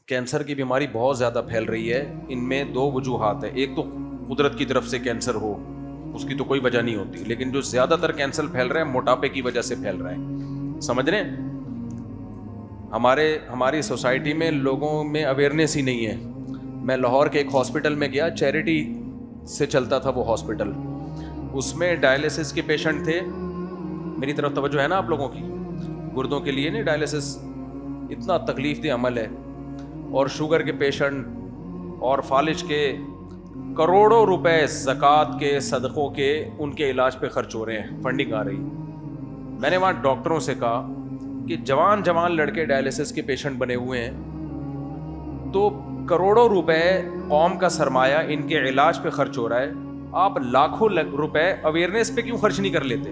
Cancer کی بیماری بہت زیادہ پھیل رہی ہے. ان میں دو وجوہات ہیں. ایک تو قدرت کی طرف سے کینسر ہو, اس کی تو کوئی وجہ نہیں ہوتی, لیکن جو زیادہ تر کینسر پھیل رہا ہے موٹاپے کی وجہ سے پھیل رہا ہے. سمجھ رہے ہیں؟ ہماری سوسائٹی میں لوگوں میں اویئرنیس ہی نہیں ہے. میں لاہور کے ایک ہاسپٹل میں گیا, چیریٹی سے چلتا تھا وہ ہاسپٹل. اس میں ڈائلیسس کے پیشنٹ تھے. میری طرف توجہ ہے نا آپ لوگوں کی؟ گردوں کے لیے نہیں, ڈائلیسس اتنا تکلیف دہ عمل ہے. اور شوگر کے پیشنٹ اور فالج کے کروڑوں روپے زکوٰۃ کے, صدقوں کے, ان کے علاج پہ خرچ ہو رہے ہیں, فنڈنگ آ رہی. میں نے وہاں ڈاکٹروں سے کہا کہ جوان لڑکے ڈائلیسس کے پیشنٹ بنے ہوئے ہیں, تو کروڑوں روپے قوم کا سرمایہ ان کے علاج پہ خرچ ہو رہا ہے, آپ لاکھوں روپے اویئرنیس پہ کیوں خرچ نہیں کر لیتے؟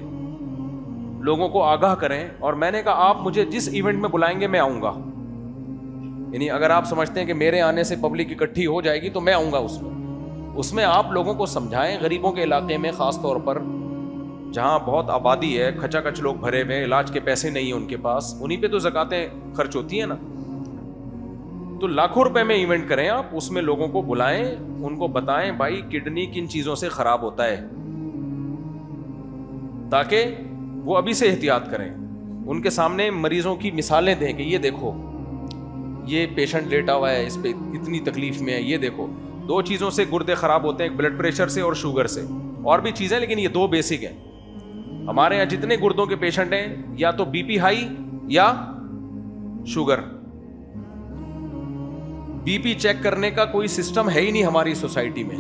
لوگوں کو آگاہ کریں. اور میں نے کہا آپ مجھے جس ایونٹ میں بلائیں گے میں آؤں گا. یعنی اگر آپ سمجھتے ہیں کہ میرے آنے سے پبلک اکٹھی ہو جائے گی تو میں آؤں گا. اس میں آپ لوگوں کو سمجھائیں, غریبوں کے علاقے میں خاص طور پر جہاں بہت آبادی ہے, کھچا کچ لوگ بھرے ہوئے, علاج کے پیسے نہیں ہیں ان کے پاس, انہیں پہ تو زکاتیں خرچ ہوتی ہیں نا. تو لاکھوں روپے میں ایونٹ کریں آپ, اس میں لوگوں کو بلائیں, ان کو بتائیں بھائی کڈنی کن چیزوں سے خراب ہوتا ہے, تاکہ وہ ابھی سے احتیاط کریں. ان کے سامنے مریضوں کی مثالیں دیں کہ یہ دیکھو یہ پیشنٹ لیٹا ہوا ہے, اس پہ اتنی تکلیف میں ہے, یہ دیکھو. دو چیزوں سے گردے خراب ہوتے ہیں, ایک بلڈ پریشر سے اور شوگر سے, اور بھی چیزیں لیکن یہ دو بیسک ہیں. ہمارے یہاں جتنے گردوں کے پیشنٹ ہیں یا تو بی پی ہائی یا شوگر. بی پی چیک کرنے کا کوئی سسٹم ہے ہی نہیں ہماری سوسائٹی میں.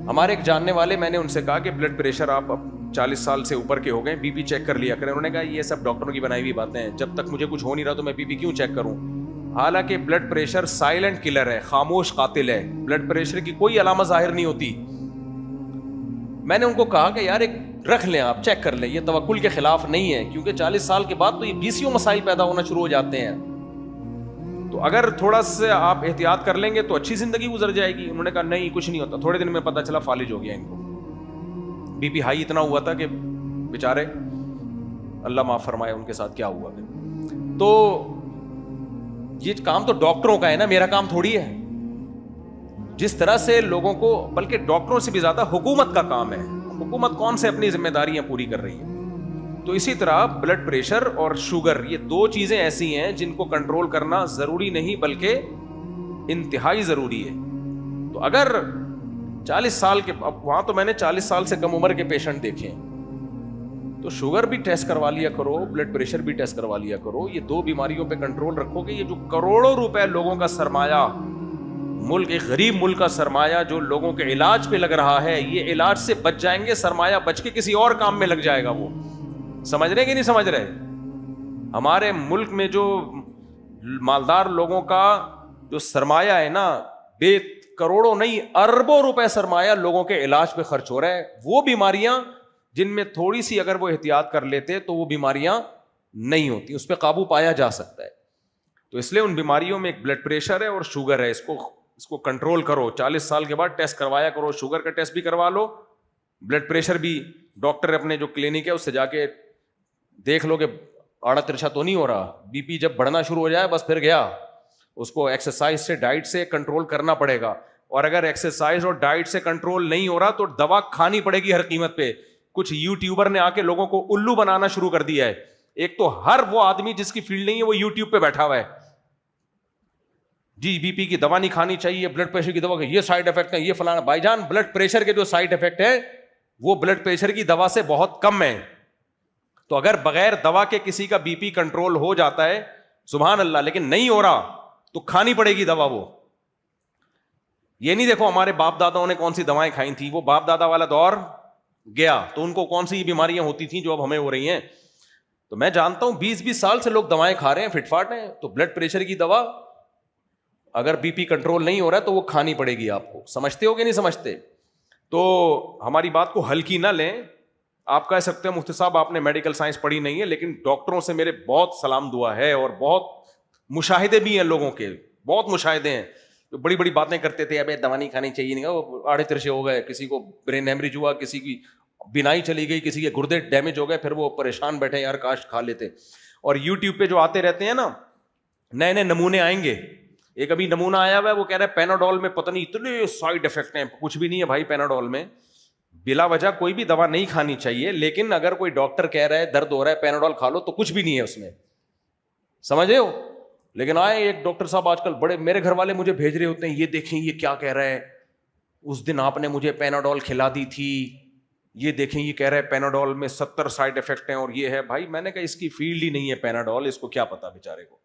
ہمارے ایک جاننے والے, میں نے ان سے کہا کہ بلڈ پریشر آپ اب 40 سال سے اوپر کے ہو گئے, بی پی چیک کر لیا کریں. انہوں نے کہا یہ سب ڈاکٹروں کی بنائی ہوئی باتیں ہیں, جب تک مجھے کچھ ہو نہیں رہا تو میں بی پی کیوں چیک کروں. حالانکہ بلڈ پریشر سائلنٹ کلر ہے, خاموش قاتل ہے. بلڈ پریشر کی کوئی علامت ظاہر نہیں ہوتی. میں نے ان کو کہا کہ یار ایک رکھ لیں, آپ چیک کر لیں, یہ توکل کے خلاف نہیں ہے, کیونکہ 40 سال کے بعد تو یہ 20 مسائل پیدا ہونا شروع ہو جاتے ہیں. تو اگر تھوڑا سا آپ احتیاط کر لیں گے تو اچھی زندگی گزر جائے گی. انہوں نے کہا نہیں کچھ نہیں ہوتا. تھوڑے دن میں پتہ چلا فالج ہو گیا ان کو, بی پی ہائی اتنا ہوا تھا کہ بیچارے اللہ معاف فرمائے ان کے ساتھ کیا ہوا. تو یہ کام تو ڈاکٹروں کا ہے نا, میرا کام تھوڑی ہے. جس طرح سے لوگوں کو, بلکہ ڈاکٹروں سے بھی زیادہ حکومت کا کام ہے. حکومت کون سے اپنی ذمہ داریاں پوری کر رہی ہے. تو اسی طرح بلڈ پریشر اور شوگر, یہ دو چیزیں ایسی ہیں جن کو کنٹرول کرنا ضروری نہیں بلکہ انتہائی ضروری ہے. تو اگر 40 سال کے, اب وہاں تو میں نے 40 سال سے کم عمر کے پیشنٹ دیکھے ہیں, تو شوگر بھی ٹیسٹ کروا لیا کرو, بلڈ پریشر بھی ٹیسٹ کروا لیا کرو. یہ دو بیماریوں پہ کنٹرول رکھو گے. یہ جو کروڑوں روپے لوگوں کا سرمایہ, ملک, ایک غریب ملک کا سرمایہ جو لوگوں کے علاج پہ لگ رہا ہے, یہ علاج سے بچ جائیں گے, سرمایہ بچ کے کسی اور کام میں لگ جائے گا. وہ سمجھ رہے کہ نہیں سمجھ رہے؟ ہمارے ملک میں جو مالدار لوگوں کا جو سرمایہ ہے نا, بے کروڑوں نہیں اربوں روپے سرمایہ لوگوں کے علاج پہ خرچ ہو رہا ہے. وہ بیماریاں جن میں تھوڑی سی اگر وہ احتیاط کر لیتے تو وہ بیماریاں نہیں ہوتی, اس پہ قابو پایا جا سکتا ہے. تو اس لیے ان بیماریوں میں ایک بلڈ پریشر ہے اور شوگر ہے, اس کو کنٹرول کرو. 40 سال کے بعد ٹیسٹ کروایا کرو, شوگر کا ٹیسٹ بھی کروا لو, بلڈ پریشر بھی ڈاکٹر اپنے جو کلینک ہے اس سے جا کے دیکھ لو کہ آڑا ترچھا تو نہیں ہو رہا. بی پی جب بڑھنا شروع ہو جائے بس پھر گیا, اس کو ایکسرسائز سے, ڈائٹ سے کنٹرول کرنا پڑے گا. اور اگر ایکسرسائز اور ڈائٹ سے کنٹرول نہیں ہو رہا تو دوا کھانی پڑے گی ہر قیمت پہ. کچھ یوٹیوبر نے آ کے لوگوں کو الو بنانا شروع کر دیا ہے. ایک تو ہر وہ آدمی جس کی فیلڈ نہیں ہے وہ یوٹیوب پہ بیٹھا ہوا ہے, جی بی پی کی دوا نہیں کھانی چاہیے, بلڈ پریشر کی دوا کے یہ سائڈ افیکٹ ہیں, یہ فلانا. بھائی جان بلڈ پریشر کے جو سائڈ افیکٹ ہے وہ بلڈ پریشر کی دوا سے بہت کم ہے. تو اگر بغیر دوا کے کسی کا بی پی کنٹرول ہو جاتا ہے سبحان اللہ, لیکن نہیں ہو رہا تو کھانی پڑے گی دوا. وہ یہ نہیں دیکھو ہمارے باپ داداؤں نے کون سی دوائیں کھائی تھی, وہ باپ دادا والا دور گیا تو ان کو کون سی بیماریاں ہوتی تھیں جو اب ہمیں ہو رہی ہیں. تو میں جانتا ہوں 20-20 سال سے لوگ دوائیں کھا رہے ہیں, فٹ فاٹ ہیں. تو بلڈ پریشر کی دوا اگر بی پی کنٹرول نہیں ہو رہا ہے تو وہ کھانی پڑے گی آپ کو. سمجھتے ہو کہ نہیں سمجھتے؟ تو ہماری بات کو ہلکی نہ لیں. آپ کہہ سکتے ہیں مفتی صاحب آپ نے میڈیکل سائنس پڑھی نہیں ہے, لیکن ڈاکٹروں سے میرے بہت سلام دعا ہے اور بہت مشاہدے بھی ہیں لوگوں کے, بہت مشاہدے ہیں. جو بڑی بڑی باتیں کرتے تھے, ابے دوا نہیں کھانی چاہیے, نہیں, وہ آڑے ترشے ہو گئے, کسی کو برین ہیمریج ہوا, کسی کی بینائی چلی گئی, کسی کے گردے ڈیمیج ہو گئے, پھر وہ پریشان بیٹھے یار کاش کھا لیتے. اور یوٹیوب پہ جو آتے رہتے ہیں نا نئے نئے نمونے آئیں گے, ایک ابھی نمونہ آیا ہوا ہے, وہ کہہ رہا ہے پیناڈول میں پتہ نہیں اتنے سائڈ افیکٹ ہیں. کچھ بھی نہیں ہے بھائی پیناڈول میں, بلا وجہ کوئی بھی دوا نہیں کھانی چاہیے, لیکن اگر کوئی ڈاکٹر کہہ رہا ہے درد ہو رہا ہے پیناڈول کھا لو تو کچھ بھی نہیں ہے اس میں, سمجھ رہے ہو. لیکن آئے ایک ڈاکٹر صاحب آج کل بڑے, میرے گھر والے مجھے بھیج رہے ہوتے ہیں, یہ دیکھیں یہ کیا کہہ رہا ہے, اس دن آپ نے مجھے پیناڈول کھلا دی تھی, یہ دیکھیں یہ کہہ رہا ہے پیناڈول میں 70 سائڈ افیکٹ ہیں اور یہ ہے. بھائی میں نے کہا اس کی فیلڈ ہی نہیں ہے پیناڈول, اس کو کیا پتا بیچارے کو.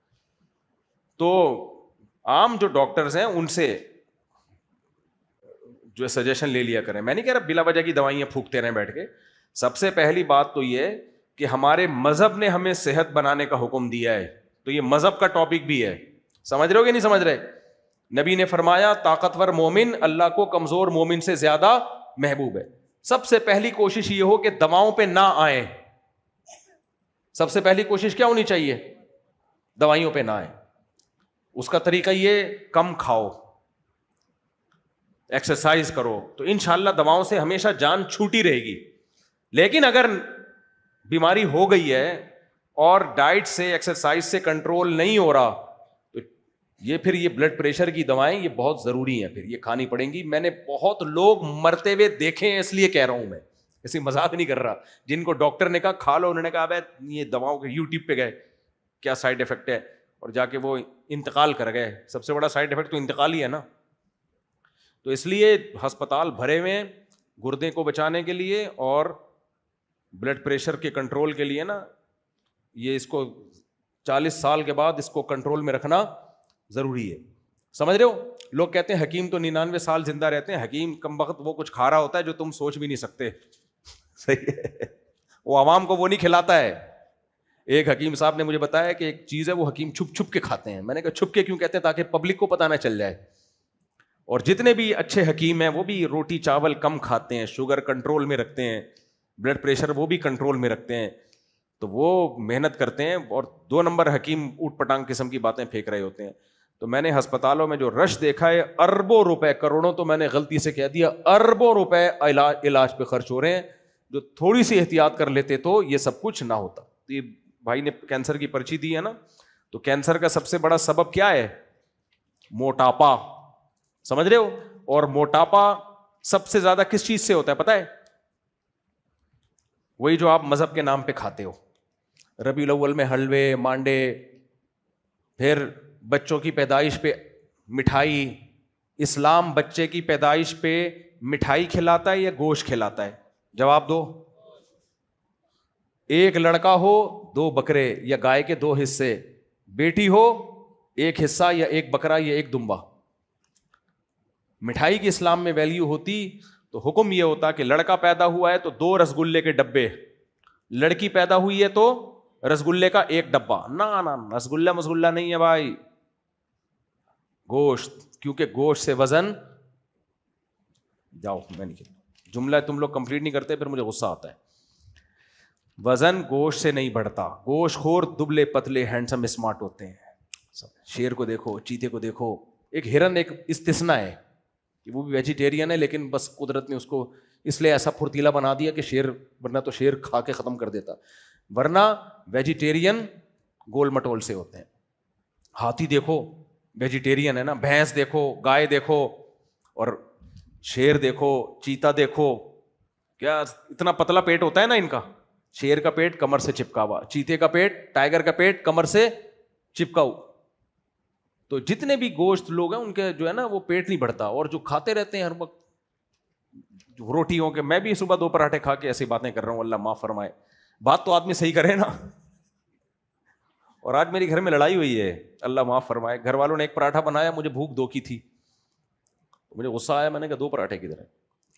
تو عام جو ڈاکٹرز ہیں ان سے جو سجیشن لے لیا کریں. میں نہیں کہہ رہا بلا وجہ کی دوائیاں پھونکتے رہیں بیٹھ کے. سب سے پہلی بات تو یہ کہ ہمارے مذہب نے ہمیں صحت بنانے کا حکم دیا ہے, تو یہ مذہب کا ٹاپک بھی ہے. سمجھ رہے ہو کہ نہیں سمجھ رہے؟ نبی نے فرمایا طاقتور مومن اللہ کو کمزور مومن سے زیادہ محبوب ہے. سب سے پہلی کوشش یہ ہو کہ دواؤں پہ نہ آئیں. سب سے پہلی کوشش کیا ہونی چاہیے؟ دوائیوں پہ نہ آئیں. اس کا طریقہ یہ کم کھاؤ, ایکسرسائز کرو, تو انشاءاللہ دواؤں سے ہمیشہ جان چھوٹی رہے گی. لیکن اگر بیماری ہو گئی ہے اور ڈائٹ سے ایکسرسائز سے کنٹرول نہیں ہو رہا, تو یہ پھر یہ بلڈ پریشر کی دوائیں یہ بہت ضروری ہیں, پھر یہ کھانی پڑیں گی. میں نے بہت لوگ مرتے ہوئے دیکھے ہیں, اس لیے کہہ رہا ہوں میں, ایسی مذاق نہیں کر رہا, جن کو ڈاکٹر نے کہا کھا لو, انہوں نے کہا یہ دواؤں کے یوٹیوب پہ گئے کیا سائڈ افیکٹ ہے, اور جا کے وہ انتقال کر گئے. سب سے بڑا سائڈ افیکٹ تو انتقال ہی ہے نا. تو اس لیے ہسپتال بھرے ہوئے گردے کو بچانے کے لیے اور بلڈ پریشر کے کنٹرول کے لیے نا, یہ اس کو 40 سال کے بعد اس کو کنٹرول میں رکھنا ضروری ہے. سمجھ رہے ہو؟ لوگ کہتے ہیں حکیم تو 99 سال زندہ رہتے ہیں. حکیم کم وقت وہ کچھ کھا رہا ہوتا ہے جو تم سوچ بھی نہیں سکتے. صحیح ہے, وہ عوام کو وہ نہیں کھلاتا ہے. ایک حکیم صاحب نے مجھے بتایا کہ ایک چیز ہے وہ حکیم چھپ چھپ کے کھاتے ہیں. میں نے کہا چھپ کے کیوں کہتے ہیں؟ تاکہ پبلک کو پتہ نہ چل جائے. اور جتنے بھی اچھے حکیم ہیں وہ بھی روٹی چاول کم کھاتے ہیں, شوگر کنٹرول میں رکھتے ہیں, بلڈ پریشر وہ بھی کنٹرول میں رکھتے ہیں, تو وہ محنت کرتے ہیں. اور 2 نمبر حکیم اوٹ پٹانگ قسم کی باتیں پھینک رہے ہوتے ہیں. تو میں نے ہسپتالوں میں جو رش دیکھا ہے, اربوں روپے, کروڑوں تو میں نے غلطی سے کہہ دیا, اربوں روپے علاج پہ خرچ ہو رہے ہیں. جو تھوڑی سی احتیاط کر لیتے تو یہ سب کچھ نہ ہوتا. تو یہ بھائی نے کینسر کی پرچی دی ہے نا, تو کینسر کا سب سے بڑا سبب کیا ہے؟ موٹاپا. سمجھ رہے ہو؟ اور موٹاپا سب سے زیادہ کس چیز سے ہوتا ہے پتہ ہے؟ وہی جو آپ مذہب کے نام پہ کھاتے ہو. ربیع الاول میں حلوے مانڈے, پھر بچوں کی پیدائش پہ مٹھائی. اسلام بچے کی پیدائش پہ مٹھائی کھلاتا ہے یا گوشت کھلاتا ہے؟ جواب دو. ایک لڑکا ہو 2 بکرے یا گائے کے 2 حصے, بیٹی ہو 1 حصہ یا 1 بکرا یا 1 دمبا. مٹھائی کی اسلام میں ویلیو ہوتی تو حکم یہ ہوتا کہ لڑکا پیدا ہوا ہے تو 2 رسگلے کے ڈبے, لڑکی پیدا ہوئی ہے تو رسگلے کا 1 ڈبہ. نہ رسگلہ مسگلہ نہیں ہے بھائی, گوشت, کیونکہ گوشت سے وزن, جاؤ میں نہیں, جملہ تم لوگ کمپلیٹ نہیں کرتے پھر مجھے غصہ آتا ہے. وزن گوشت سے نہیں بڑھتا. گوشت خور دبلے پتلے ہینڈسم اسمارٹ ہوتے ہیں. شیر کو دیکھو, چیتے کو دیکھو, ایک ہرن ایک استثنا ہے, وہ بھی ویجیٹیرین ہے, لیکن بس قدرت نے اس کو اس لیے ایسا پھرتیلا بنا دیا کہ شیر, ورنہ تو شیر کھا کے ختم کر دیتا. ورنہ ویجیٹیرین گول مٹول سے ہوتے ہیں. ہاتھی دیکھو ویجیٹیرین ہے نا, بھینس دیکھو, گائے دیکھو, اور شیر دیکھو, چیتا دیکھو, کیا اتنا پتلا پیٹ ہوتا ہے نا ان کا. شیر کا پیٹ کمر سے چپکا ہوا, چیتے کا پیٹ, ٹائیگر کا پیٹ کمر سے چپکا ہوا. تو جتنے بھی گوشت لوگ ہیں ان کے جو ہے نا وہ پیٹ نہیں بڑھتا, اور جو کھاتے رہتے ہیں ہر وقت روٹیوں کے. میں بھی صبح 2 پراٹھے کھا کے ایسی باتیں کر رہا ہوں, اللہ معاف فرمائے. بات تو آدمی صحیح کرے نا. اور آج میری گھر میں لڑائی ہوئی ہے, اللہ معاف فرمائے. گھر والوں نے 1 پراٹھا بنایا, مجھے بھوک 2 کی تھی, مجھے غصہ آیا. میں نے کہا 2 پراٹھے کدھر ہیں؟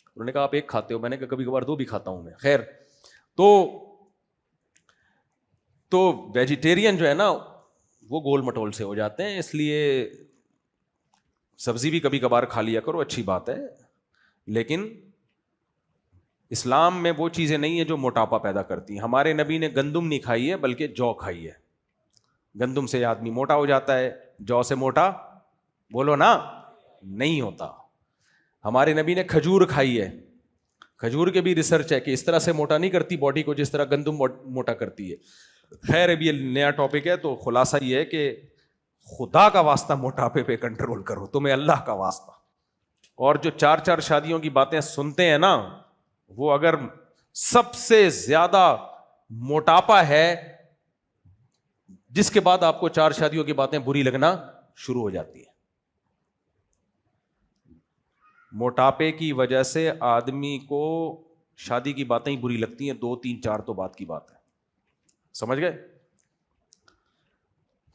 انہوں نے کہا آپ 1 کھاتے ہو. میں نے کہا کبھی کبھار 2 بھی کھاتا ہوں میں. خیر, تو ویجیٹیرین جو ہے نا وہ گول مٹول سے ہو جاتے ہیں. اس لیے سبزی بھی کبھی کبھار کھا لیا کرو, اچھی بات ہے. لیکن اسلام میں وہ چیزیں نہیں ہیں جو موٹاپا پیدا کرتی ہیں. ہمارے نبی نے گندم نہیں کھائی ہے بلکہ جو کھائی ہے. گندم سے آدمی موٹا ہو جاتا ہے, جو سے موٹا بولو نا نہیں ہوتا. ہمارے نبی نے کھجور کھائی ہے. کھجور کے بھی ریسرچ ہے کہ اس طرح سے موٹا نہیں کرتی باڈی کو جس طرح گندم موٹا کرتی ہے. خیر اب یہ نیا ٹاپک ہے, تو خلاصہ یہ ہے کہ خدا کا واسطہ موٹاپے پہ کنٹرول کرو، تمہیں اللہ کا واسطہ. اور جو 4 شادیوں کی باتیں سنتے ہیں نا، وہ اگر سب سے زیادہ موٹاپا ہے جس کے بعد آپ کو 4 شادیوں کی باتیں بری لگنا شروع ہو جاتی ہیں. موٹاپے کی وجہ سے آدمی کو شادی کی باتیں ہی بری لگتی ہیں، 2 3 4 تو بات کی بات ہے. سمجھ گئے؟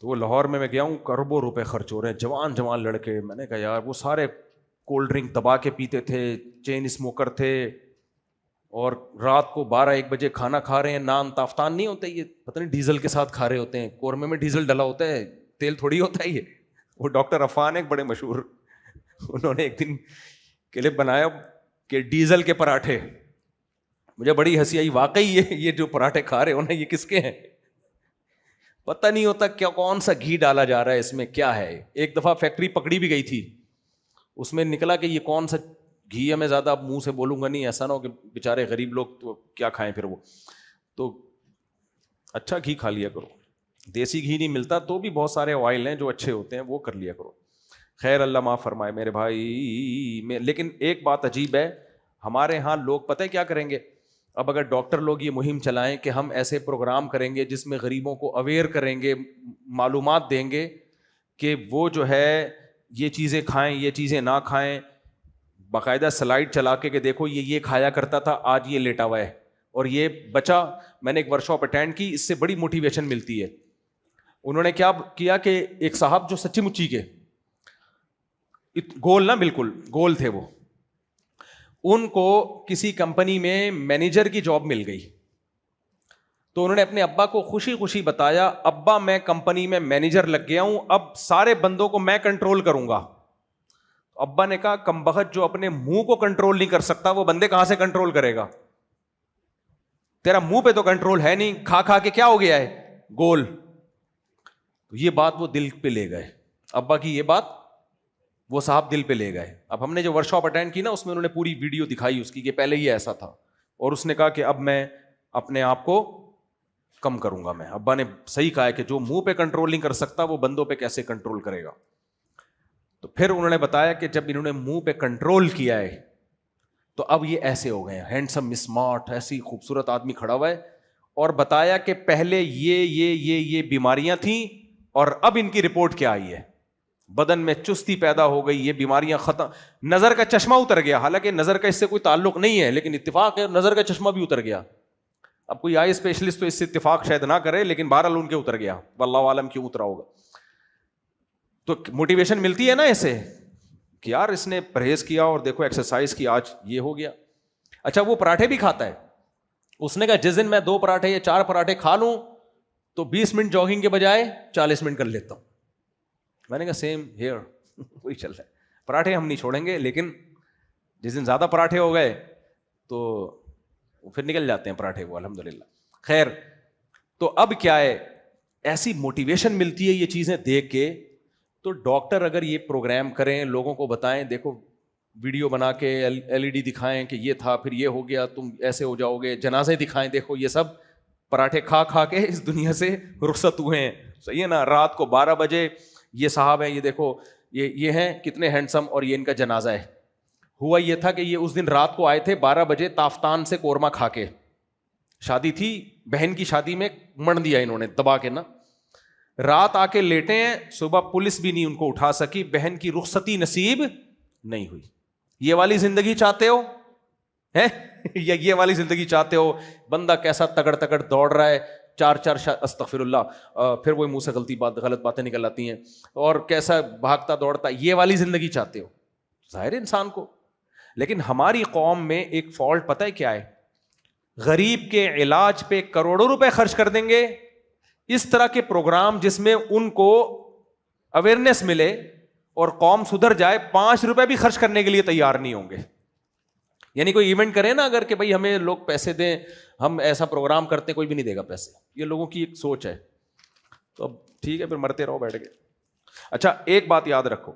تو وہ لاہور میں گیا ہوں، کروڑوں روپے خرچ ہو رہے ہیں، جوان لڑکے. میں نے کہا یار وہ سارے کولڈ ڈرنک دبا کے پیتے تھے، چین اسموکر تھے، اور رات کو 12-1 بجے کھانا کھا رہے ہیں. نان تافتان نہیں ہوتے، یہ پتہ نہیں ڈیزل کے ساتھ کھا رہے ہوتے ہیں. قورمے میں ڈیزل ڈلا ہوتا ہے، تیل تھوڑی ہوتا ہے یہ. وہ ڈاکٹر عفان ایک بڑے مشہور، انہوں نے ایک دن کلپ بنایا کہ ڈیزل کے پراٹھے. مجھے بڑی ہنسی آئی، واقعی یہ جو پراٹھے کھا رہے ہو نا، یہ کس کے ہیں؟ پتہ نہیں ہوتا کیا کون سا گھی ڈالا جا رہا ہے اس میں، کیا ہے. ایک دفعہ فیکٹری پکڑی بھی گئی تھی، اس میں نکلا کہ یہ کون سا گھی ہے. میں زیادہ اب منہ سے بولوں گا نہیں، ایسا نہ ہو کہ بیچارے غریب لوگ تو کیا کھائیں پھر. وہ تو اچھا گھی کھا لیا کرو، دیسی گھی نہیں ملتا تو بھی بہت سارے آئل ہیں جو اچھے ہوتے ہیں، وہ کر لیا کرو. خیر اللہ معاف فرمائے میرے بھائی. لیکن ایک بات عجیب ہے، ہمارے ہاں لوگ پتہ ہے کیا کریں گے؟ اب اگر ڈاکٹر لوگ یہ مہم چلائیں کہ ہم ایسے پروگرام کریں گے جس میں غریبوں کو اویئر کریں گے، معلومات دیں گے کہ وہ جو ہے یہ چیزیں کھائیں، یہ چیزیں نہ کھائیں. باقاعدہ سلائڈ چلا کے کہ دیکھو یہ کھایا کرتا تھا، آج یہ لیٹا ہوا ہے اور یہ بچا. میں نے ایک ورکشاپ اٹینڈ کی، اس سے بڑی موٹیویشن ملتی ہے. انہوں نے کیا کیا کہ ایک صاحب جو سچی مچی کے گول، نہ بالکل گول تھے، وہ ان کو کسی کمپنی میں مینیجر کی جاب مل گئی. تو انہوں نے اپنے ابا کو خوشی خوشی بتایا، ابا میں کمپنی میں مینیجر لگ گیا ہوں، اب سارے بندوں کو میں کنٹرول کروں گا. ابا نے کہا کمبخت، جو اپنے منہ کو کنٹرول نہیں کر سکتا وہ بندے کہاں سے کنٹرول کرے گا؟ تیرا منہ پہ تو کنٹرول ہے نہیں، کھا کھا کے کیا ہو گیا ہے؟ گول. تو یہ بات وہ دل پہ لے گئے، ابا کی یہ بات وہ صاحب دل پہ لے گئے. اب ہم نے جو ورکشاپ اٹینڈ کی نا، اس میں انہوں نے پوری ویڈیو دکھائی اس کی کہ پہلے یہ ایسا تھا، اور اس نے کہا کہ اب میں اپنے آپ کو کم کروں گا. میں ابا نے صحیح کہا ہے کہ جو منہ پہ کنٹرول نہیں کر سکتا وہ بندوں پہ کیسے کنٹرول کرے گا. تو پھر انہوں نے بتایا کہ جب انہوں نے منہ پہ کنٹرول کیا ہے تو اب یہ ایسے ہو گئے ہیں، ہینڈسم اسمارٹ، ایسی خوبصورت آدمی کھڑا ہوا ہے. اور بتایا کہ پہلے یہ بیماریاں تھیں اور اب ان کی رپورٹ کیا آئی ہے، بدن میں چستی پیدا ہو گئی، یہ بیماریاں ختم. نظر کا چشمہ اتر گیا، حالانکہ نظر کا اس سے کوئی تعلق نہیں ہے، لیکن اتفاق ہے نظر کا چشمہ بھی اتر گیا. اب کوئی آئی اسپیشلسٹ تو اس سے اتفاق شاید نہ کرے، لیکن بہرحال ان کے اتر گیا، واللہ عالم کیوں اترا ہوگا. تو موٹیویشن ملتی ہے نا ایسے کہ یار اس نے پرہیز کیا اور دیکھو ایکسرسائز کی، آج یہ ہو گیا. اچھا وہ پراٹھے بھی کھاتا ہے، اس نے کہا جس دن میں 2 پراٹھے یا 4 پراٹھے کھا لوں تو 20 منٹ جاگنگ کے بجائے 40 منٹ کر لیتا ہوں. میں نے کہا سیم ہیئر، وہی چل رہا ہے. پراٹھے ہم نہیں چھوڑیں گے، لیکن جس دن زیادہ پراٹھے ہو گئے تو پھر نکل جاتے ہیں پراٹھے وہ، الحمدللہ. خیر تو اب کیا ہے، ایسی موٹیویشن ملتی ہے یہ چیزیں دیکھ کے. تو ڈاکٹر اگر یہ پروگرام کریں، لوگوں کو بتائیں، دیکھو ویڈیو بنا کے LED دکھائیں کہ یہ تھا پھر یہ ہو گیا، تم ایسے ہو جاؤ گے، جنازے دکھائیں، دیکھو یہ سب پراٹھے کھا کھا کے اس دنیا سے رخصت ہوئے ہیں. صحیح ہے نا؟ رات کو 12 بجے یہ صاحب ہیں، یہ دیکھو یہ ہیں کتنے ہینڈسم، اور یہ ان کا جنازہ ہے. ہوا یہ تھا کہ یہ اس دن رات کو آئے تھے 12 بجے تافتان سے قورمہ کھا کے، شادی تھی بہن کی شادی میں، مڑ دیا انہوں نے دبا کے نا. رات آ کے لیٹے ہیں، صبح پولیس بھی نہیں ان کو اٹھا سکی، بہن کی رخصتی نصیب نہیں ہوئی. یہ والی زندگی چاہتے ہو ہے؟ یہ والی زندگی چاہتے ہو؟ بندہ کیسا تگڑ تگڑ دوڑ رہا ہے، 4 استغفر اللہ، پھر وہ منہ سے غلط باتیں نکل آتی ہیں، اور کیسا بھاگتا دوڑتا. یہ والی زندگی چاہتے ہو؟ ظاہر انسان کو. لیکن ہماری قوم میں ایک فالٹ پتہ ہے کیا ہے؟ غریب کے علاج پہ کروڑوں روپے خرچ کر دیں گے. اس طرح کے پروگرام جس میں ان کو اویئرنیس ملے اور قوم سدھر جائے، 5 روپے بھی خرچ کرنے کے لیے تیار نہیں ہوں گے. یعنی کوئی ایونٹ کرے نا اگر کہ بھائی ہمیں لوگ پیسے دیں، ہم ایسا پروگرام کرتے ہیں، کوئی بھی نہیں دے گا پیسے. یہ لوگوں کی ایک سوچ ہے. تو اب ٹھیک ہے، پھر مرتے رہو بیٹھ کے. اچھا ایک بات یاد رکھو،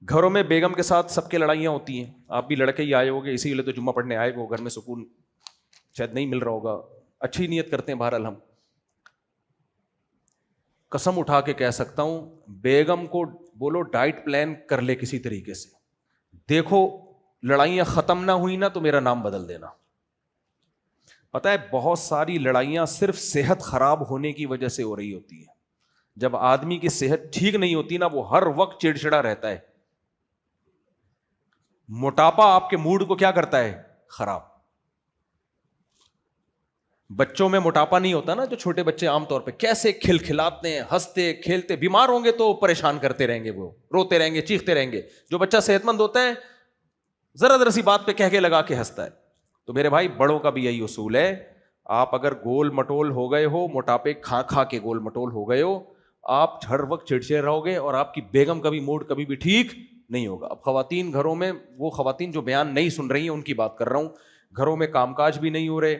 گھروں میں بیگم کے ساتھ سب کے لڑائیاں ہوتی ہیں. آپ بھی لڑکے ہی آئے ہوگے، اسی لیے تو جمعہ پڑھنے آئے ہو. گھر میں سکون شاید نہیں مل رہا ہوگا، اچھی نیت کرتے ہیں بہرحال ہم. قسم اٹھا کے کہہ سکتا ہوں, بیگم کو بولو ڈائٹ پلان کر لے کسی طریقے سے, دیکھو لڑائیاں ختم نہ ہوئی نا تو میرا نام بدل دینا. پتہ ہے بہت ساری لڑائیاں صرف صحت خراب ہونے کی وجہ سے ہو رہی ہوتی ہیں. جب آدمی کی صحت ٹھیک نہیں ہوتی نا, وہ ہر وقت چڑچڑا رہتا ہے. موٹاپا آپ کے موڈ کو کیا کرتا ہے, خراب. بچوں میں موٹاپا نہیں ہوتا نا, جو چھوٹے بچے عام طور پہ کیسے کھلکھلاتے ہیں, ہنستے کھیلتے, بیمار ہوں گے تو پریشان کرتے رہیں گے, وہ روتے رہیں گے, چیختے رہیں گے. جو بچہ صحت مند ہوتا ہے ذرا ذرا سی بات پہ کہہ کے لگا کے ہنستا ہے. تو میرے بھائی بڑوں کا بھی یہی اصول ہے, آپ اگر گول مٹول ہو گئے ہو, موٹاپے کھا کھا کے گول مٹول ہو گئے ہو, آپ ہر وقت چڑچڑے رہو گے اور آپ کی بیگم کا بھی موڈ کبھی بھی ٹھیک نہیں ہوگا. اب خواتین گھروں میں, وہ خواتین جو بیان نہیں سن رہی ہیں ان کی بات کر رہا ہوں, گھروں میں کام کاج بھی نہیں ہو رہے,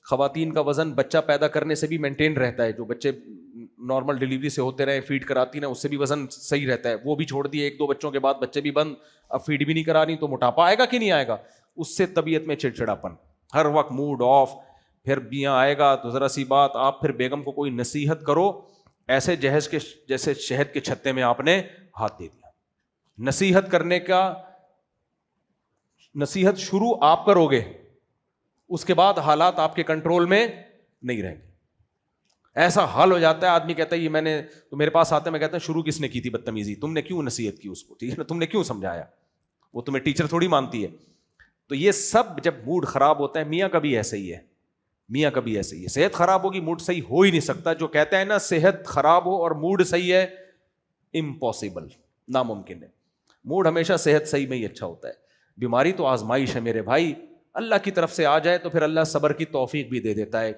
خواتین کا وزن بچہ پیدا کرنے سے بھی مینٹین رہتا ہے. جو بچے نارمل ڈلیوری سے ہوتے رہے, فیڈ کراتی نا, اس سے بھی وزن صحیح رہتا ہے. وہ بھی چھوڑ دیے, 1-2 بچوں کے بعد بچے بھی بند, اب فیڈ بھی نہیں کرا رہی, تو موٹاپا آئے گا کہ نہیں آئے گا. اس سے طبیعت میں چڑچڑاپن, ہر وقت موڈ آف. پھر بیاں آئے گا تو ذرا سی بات, آپ پھر بیگم کو کوئی نصیحت کرو, ایسے جہیز کے جیسے شہد کے چھتے میں آپ نے ہاتھ دے دیا. نصیحت کرنے کا, نصیحت شروع آپ کرو گے, اس کے بعد حالات آپ کے کنٹرول میں نہیں رہیں گے. ایسا حال ہو جاتا ہے, آدمی کہتا ہے یہ میں نے, تو میرے پاس آتے ہیں, میں کہتا ہوں شروع کس نے کی تھی بدتمیزی, تم نے کیوں نصیحت کی اس کو, ٹھیک ہے نا, تم نے کیوں سمجھایا, وہ تمہیں ٹیچر تھوڑی مانتی ہے. تو یہ سب جب موڈ خراب ہوتا ہے, میاں کا بھی ایسے ہی ہے, میاں کا بھی ایسے ہی ہے. صحت خراب ہوگی موڈ صحیح ہو ہی نہیں سکتا. جو کہتا ہے نا صحت خراب ہو اور موڈ صحیح ہے, امپاسبل, ناممکن ہے. موڈ ہمیشہ صحت صحیح میں ہی اچھا ہوتا ہے. بیماری تو آزمائش ہے میرے بھائی, اللہ کی طرف سے آ جائے تو پھر اللہ صبر کی توفیق بھی دے دیتا ہے.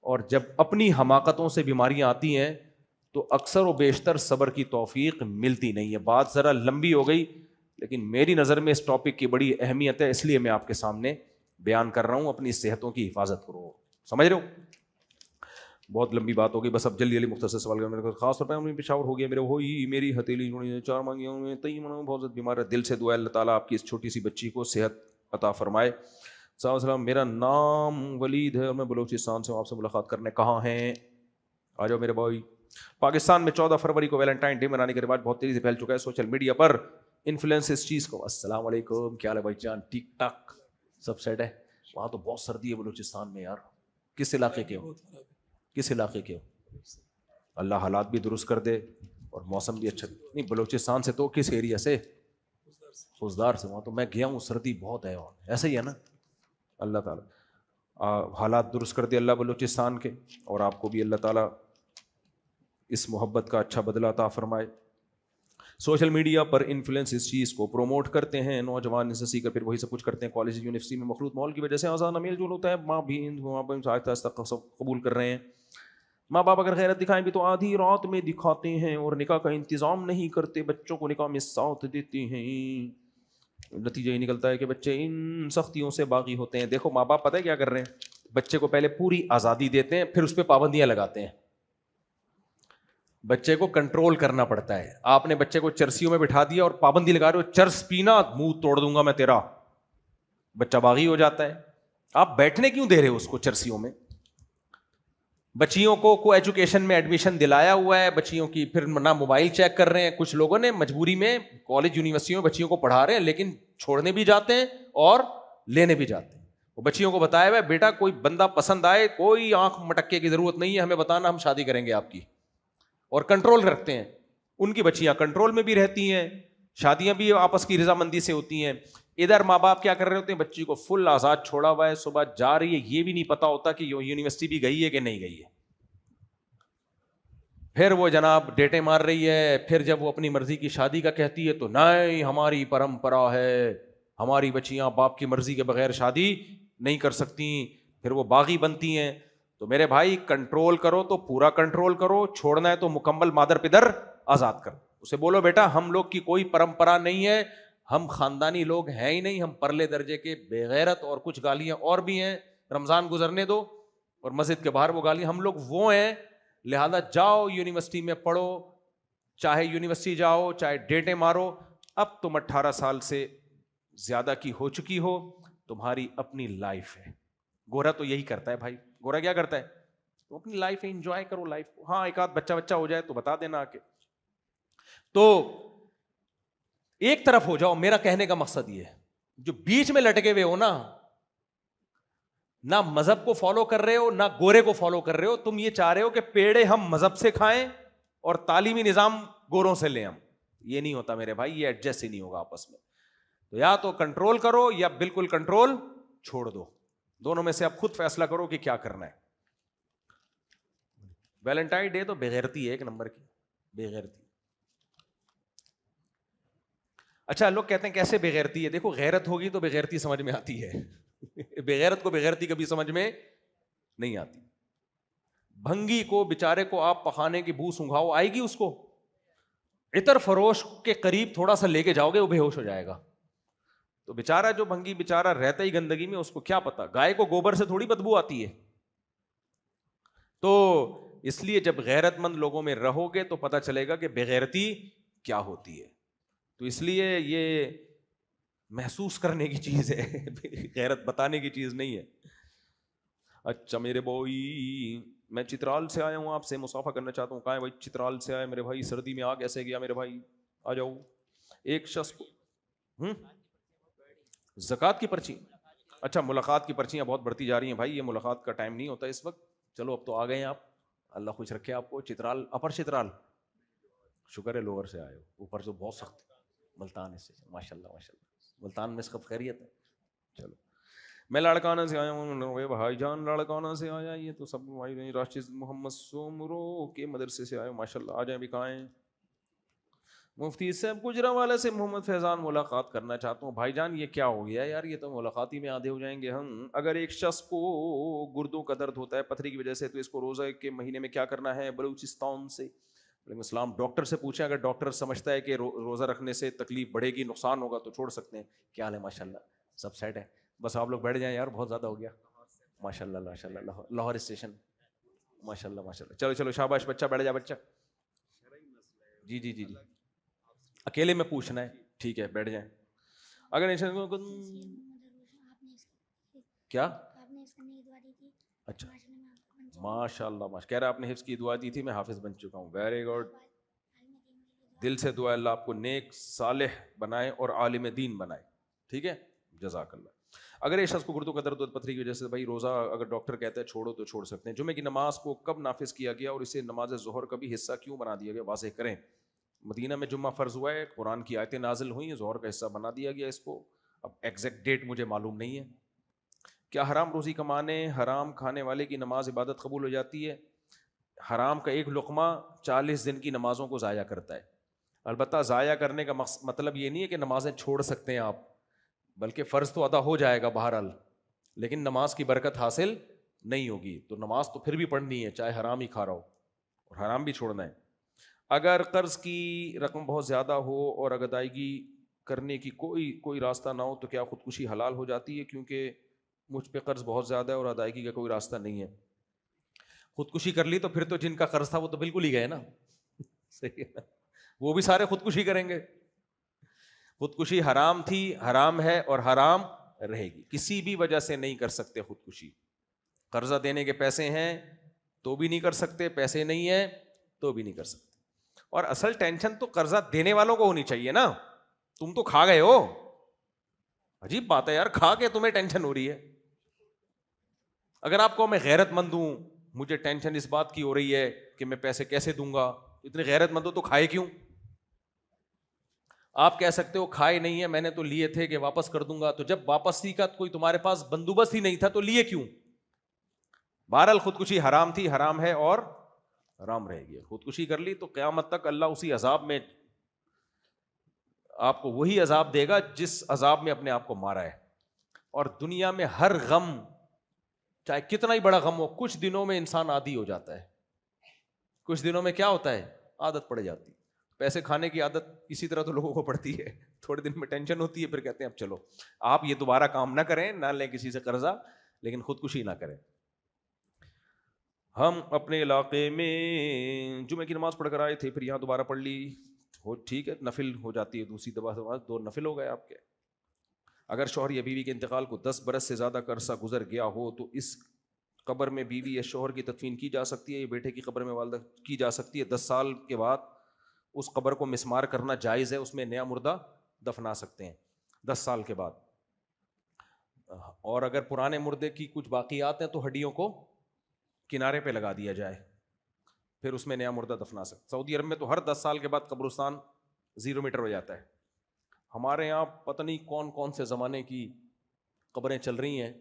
اور جب اپنی حماقتوں سے بیماریاں آتی ہیں تو اکثر و بیشتر صبر کی توفیق ملتی نہیں ہے. بات ذرا لمبی ہو گئی, لیکن میری نظر میں اس ٹاپک کی بڑی اہمیت ہے, اس لیے میں آپ کے سامنے بیان کر رہا ہوں. اپنی صحتوں کی حفاظت کرو, سمجھ رہے ہو. بہت لمبی بات ہوگی, بس اب جلدی مختصر سوال کر. میرے خاص طور پہ پشاور ہو گیا میرے, ہوئی میری ہتھیلی 4 مانگیوں میں بہت بیمار ہے, دل سے دعا ہے اللہ تعالیٰ آپ کی اس چھوٹی سی بچی کو صحت عطا فرمائے. السلام, میرا نام ولید ہے اور میں بلوچستان سے ہوں, آپ سے ملاقات کرنے کہاں ہیں, آ جاؤ میرے بھائی. پاکستان میں 14 فروری کو ویلنٹائن ڈے منانے کے رواج بہت تیزی سے پھیل چکا ہے سوشل میڈیا پر. انفلوئنس اس چیز کو. السلام علیکم, کیا حال ہے بھائی جان, ٹھیک ٹھاک سب سیٹ ہے. وہاں تو بہت سردی ہے بلوچستان میں یار. کس علاقے کے ہو, کس علاقے کے ہو؟ اللہ حالات بھی درست کر دے اور موسم بھی اچھا. نہیں بلوچستان سے تو کس ایریا سے؟ خوزدار سے. وہاں تو میں گیا ہوں, سردی بہت ہے وہاں, ایسا ہی ہے نا. اللہ تعالیٰ حالات درست کر دے اللہ بلوچستان کے, اور آپ کو بھی اللہ تعالیٰ اس محبت کا اچھا بدلہ عطا فرمائے. سوشل میڈیا پر انفلوئنس اس چیز کو پروموٹ کرتے ہیں, نوجوان اس سے سیکھ کر پھر وہی سب کچھ کرتے ہیں. کالج یونیورسٹی میں مخلوط ماحول کی وجہ سے آزادانہ میل جول ہوتا ہے, ماں بھی آہستہ آہستہ قبول کر رہے ہیں. ماں باپ اگر غیرت دکھائیں بھی تو آدھی رات میں دکھاتے ہیں, اور نکاح کا انتظام نہیں کرتے, بچوں کو نکاح میں ساتھ دیتے ہیں. نتیجہ یہ نکلتا ہے کہ بچے ان سختیوں سے باغی ہوتے ہیں. دیکھو ماں باپ پتہ ہے کیا کر رہے ہیں, بچے کو پہلے پوری آزادی دیتے ہیں, پھر اس پہ پابندیاں لگاتے ہیں. بچے کو کنٹرول کرنا پڑتا ہے. آپ نے بچے کو چرسیوں میں بٹھا دیا اور پابندی لگا رہے ہو, چرس پینا منہ توڑ دوں گا میں تیرا, بچہ باغی ہو جاتا ہے. آپ بیٹھنے کیوں دے رہے ہو اس کو چرسیوں میں؟ بچیوں کو ایجوکیشن میں ایڈمیشن دلایا ہوا ہے, بچیوں کی پھر نہ موبائل چیک کر رہے ہیں. کچھ لوگوں نے مجبوری میں کالج یونیورسٹیوں میں بچیوں کو پڑھا رہے ہیں, لیکن چھوڑنے بھی جاتے ہیں اور لینے بھی جاتے ہیں. وہ بچیوں کو بتایا ہوا ہے بیٹا کوئی بندہ پسند آئے, کوئی آنکھ مٹکے کی ضرورت نہیں ہے, ہمیں بتانا, ہم شادی کریں گے آپ کی. اور کنٹرول رکھتے ہیں. ان کی بچیاں کنٹرول میں بھی رہتی ہیں, شادیاں بھی آپس کی رضامندی سے ہوتی ہیں. ادھر ماں باپ کیا کر رہے ہوتے ہیں, بچی کو فل آزاد چھوڑا ہوا ہے, صبح جا رہی ہے, یہ بھی نہیں پتا ہوتا کہ یونیورسٹی بھی گئی ہے کہ نہیں گئی ہے. پھر وہ جناب ڈیٹیں مار رہی ہے. پھر جب وہ اپنی مرضی کی شادی کا کہتی ہے تو نہیں ہماری پرمپرا ہے, ہماری بچیاں باپ کی مرضی کے بغیر شادی نہیں کر سکتی, پھر وہ باغی بنتی ہیں. تو میرے بھائی کنٹرول کرو تو پورا کنٹرول کرو, چھوڑنا ہے تو مکمل مادر پدر آزاد کر. اسے بولو بیٹا ہم لوگ کی کوئی پرمپرا نہیں ہے, ہم خاندانی لوگ ہیں ہی نہیں, ہم پرلے درجے کے بے غیرت, اور کچھ گالیاں اور بھی ہیں, رمضان گزرنے دو اور مسجد کے باہر وہ گالیاں, ہم لوگ وہ ہیں. لہذا جاؤ یونیورسٹی میں پڑھو, چاہے یونیورسٹی جاؤ چاہے ڈیٹیں مارو. اب تم 18 سال سے زیادہ کی ہو چکی ہو, تمہاری اپنی لائف ہے. گورا تو یہی کرتا ہے بھائی. گورا کیا کرتا ہے, تو اپنی لائف انجوائے کرو لائف کو. ہاں ایک آدھ بچہ ہو جائے تو بتا دینا آ کے. تو ایک طرف ہو جاؤ, میرا کہنے کا مقصد یہ ہے. جو بیچ میں لٹکے ہوئے ہو نا, نہ مذہب کو فالو کر رہے ہو نہ گورے کو فالو کر رہے ہو, تم یہ چاہ رہے ہو کہ پیڑے ہم مذہب سے کھائیں اور تعلیمی نظام گوروں سے لیں ہم. یہ نہیں ہوتا میرے بھائی, یہ ایڈجسٹ ہی نہیں ہوگا آپس میں. تو یا تو کنٹرول کرو یا بالکل کنٹرول چھوڑ دو. دونوں میں سے اب خود فیصلہ کرو کہ کیا کرنا ہے. ویلنٹائن ڈے تو بےغیرتی ہے ایک نمبر کی, بےغیرتی. اچھا لوگ کہتے ہیں کیسے بےغیرتی ہے؟ دیکھو غیرت ہوگی تو بےغیرتی سمجھ میں آتی ہے. بےغیرت کو بےغیرتی کبھی سمجھ میں نہیں آتی. بھنگی کو بیچارے کو آپ پخانے کی بو سنگھاؤ, آئے گی اس کو؟ عطر فروش کے قریب تھوڑا سا لے کے جاؤ گے وہ بے ہوش ہو جائے گا. تو بیچارہ جو بھنگی بیچارہ رہتا ہی گندگی میں, اس کو کیا پتا, گائے کو گوبر سے تھوڑی بدبو آتی ہے. تو اس لیے جب غیرت مند لوگوں میں رہو گے تو پتہ چلے گا کہ بےغیرتی کیا ہوتی ہے. تو اس لیے یہ محسوس کرنے کی چیز ہے, غیرت بتانے کی چیز نہیں ہے. اچھا میرے بھائی, میں چترال سے آیا ہوں, آپ سے مصافحہ کرنا چاہتا ہوں. کہاں ہے بھائی؟ چترال سے آیا میرے بھائی. سردی میں آ کیسے گیا میرے بھائی؟ آ جاؤ. ایک شخص کو زکوٰۃ کی پرچی, اچھا ملاقات کی پرچیاں بہت بڑھتی جا رہی ہیں بھائی, یہ ملاقات کا ٹائم نہیں ہوتا اس وقت. چلو اب تو آ گئے ہیں آپ, اللہ خوش رکھے آپ کو. چترال, اپر چترال, شکر ہے لوور سے آئے ہو, اوپر سے بہت سخت ملتان اسٹیشن. ماشاء اللہ ماشاء اللہ, ملتان میں سب خیریت ہے. چلو میں لاڑکانہ سے آیا ہوں بھائی جان, لاڑکانہ سے آیا. یہ تو سب بھائی راشد محمد سومرو کے مدرسے سے آئے ماشاء اللہ. آ جائیں بھی کہاں ہیں؟ مفتی صاحب گجرانوالہ سے محمد فیضان ملاقات کرنا چاہتا ہوں. بھائی جان یہ کیا ہو گیا یار, یہ تو ملاقات ہی میں آدھے ہو جائیں گے ہم. اگر ایک شخص کو گردوں کا درد ہوتا ہے پتھری کی وجہ سے, تو اس کو روزہ کے مہینے میں کیا کرنا ہے؟ بلوچستان سے علیہ السلام. ڈاکٹر سے پوچھیں, اگر ڈاکٹر سمجھتا ہے کہ روزہ رکھنے سے تکلیف بڑھے گی, نقصان ہوگا, تو چھوڑ سکتے ہیں. کیا حال ہے؟ ماشاء اللہ سب سیٹ ہے. بس آپ لوگ بیٹھ جائیں یار, بہت زیادہ ہو گیا. ماشاء اللہ ماشاء اللہ, لاہور اسٹیشن. ماشاء اللہ ماشاء اللہ. چلو چلو شاباش بچہ, بیٹھ جا بچہ. جی جی جی جی, اکیلے میں پوچھنا ہے, ٹھیک ہے بیٹھ جائیں. اگر کیا اچھا ماشاء اللہ کہہ رہا آپ نے حفظ کی دعا دی تھی, میں حافظ بن چکا ہوں. ویری گڈ, دل سے دعا, اللہ آپ کو نیک صالح بنائے اور عالم دین بنائے. ٹھیک ہے, جزاک اللہ. اگر ایک شخص کو گردوں کا درد اور پتھری کی وجہ سے بھائی روزہ اگر ڈاکٹر کہتا ہے چھوڑو تو چھوڑ سکتے ہیں. جمعے کی نماز کو کب نافذ کیا گیا اور اسے نماز ظہر کا بھی حصہ کیوں بنا دیا گیا, واضح کریں. مدینہ میں جمعہ فرض ہوا ہے, قرآن کی آیتیں نازل ہوئیں, ظہر کا حصہ بنا دیا گیا اس کو. اب ایگزیکٹ ڈیٹ مجھے معلوم نہیں ہے. کیا حرام روزی کمانے, حرام کھانے والے کی نماز عبادت قبول ہو جاتی ہے؟ حرام کا ایک لقمہ 40 دن کی نمازوں کو ضائع کرتا ہے. البتہ ضائع کرنے کا مطلب یہ نہیں ہے کہ نمازیں چھوڑ سکتے ہیں آپ, بلکہ فرض تو ادا ہو جائے گا بہرحال, لیکن نماز کی برکت حاصل نہیں ہوگی. تو نماز تو پھر بھی پڑھنی ہے چاہے حرام ہی کھا رہا ہو, اور حرام بھی چھوڑنا ہے. اگر قرض کی رقم بہت زیادہ ہو اور ادائیگی کرنے کی کوئی راستہ نہ ہو تو کیا خودکشی حلال ہو جاتی ہے؟ کیونکہ مجھ پہ قرض بہت زیادہ ہے اور ادائیگی کا کوئی راستہ نہیں ہے. خودکشی کر لی تو پھر تو جن کا قرض تھا وہ تو بالکل ہی گئے نا. صحیح ہے, وہ بھی سارے خودکشی کریں گے. خودکشی حرام تھی, حرام ہے اور حرام رہے گی. کسی بھی وجہ سے نہیں کر سکتے خودکشی. قرضہ دینے کے پیسے ہیں تو بھی نہیں کر سکتے, پیسے نہیں ہیں تو بھی نہیں کر سکتے. اور اصل ٹینشن تو قرضہ دینے والوں کو ہونی چاہیے نا, تم تو کھا گئے ہو. عجیب بات ہے یار, کھا کے تمہیں ٹینشن ہو رہی ہے. اگر آپ کو میں غیرت مند ہوں, مجھے ٹینشن اس بات کی ہو رہی ہے کہ میں پیسے کیسے دوں گا, اتنے غیرت مند ہو تو کھائے کیوں؟ آپ کہہ سکتے ہو کھائے نہیں ہے, میں نے تو لیے تھے کہ واپس کر دوں گا. تو جب واپسی کا کوئی تمہارے پاس بندوبست ہی نہیں تھا تو لیے کیوں؟ بہرحال خودکشی حرام تھی, حرام ہے اور حرام رہے گی. خودکشی کر لی تو قیامت تک اللہ اسی عذاب میں آپ کو وہی عذاب دے گا جس عذاب میں اپنے آپ کو مارا ہے. اور دنیا میں ہر غم چاہے کتنا ہی بڑا غم ہو, کچھ دنوں میں انسان عادی ہو جاتا ہے. کچھ دنوں میں کیا ہوتا ہے, عادت پڑ جاتی. پیسے کھانے کی عادت اسی طرح تو لوگوں کو پڑتی ہے, تھوڑے دن میں ٹینشن ہوتی ہے, پھر کہتے ہیں اب چلو آپ یہ دوبارہ کام نہ کریں, نہ لیں کسی سے قرضہ, لیکن خودکشی نہ کریں. ہم اپنے علاقے میں جمعے کی نماز پڑھ کر آئے تھے, پھر یہاں دوبارہ پڑھ لی, ٹھیک ہے, نفل ہو جاتی ہے دوسری دفعہ, 2 نفل ہو گئے آپ کے. اگر شوہر یا بیوی کے انتقال کو 10 برس سے زیادہ کا عرصہ گزر گیا ہو تو اس قبر میں بیوی یا شوہر کی تدفین کی جا سکتی ہے، یا بیٹے کی قبر میں والدہ کی جا سکتی ہے؟ 10 سال کے بعد اس قبر کو مسمار کرنا جائز ہے، اس میں نیا مردہ دفنا سکتے ہیں 10 سال کے بعد. اور اگر پرانے مردے کی کچھ باقیات ہیں تو ہڈیوں کو کنارے پہ لگا دیا جائے، پھر اس میں نیا مردہ دفنا سکتے. سعودی عرب میں تو ہر 10 سال کے بعد قبرستان 0 میٹر ہو جاتا ہے. ہمارے یہاں پتہ نہیں کون کون سے زمانے کی قبریں چل رہی ہیں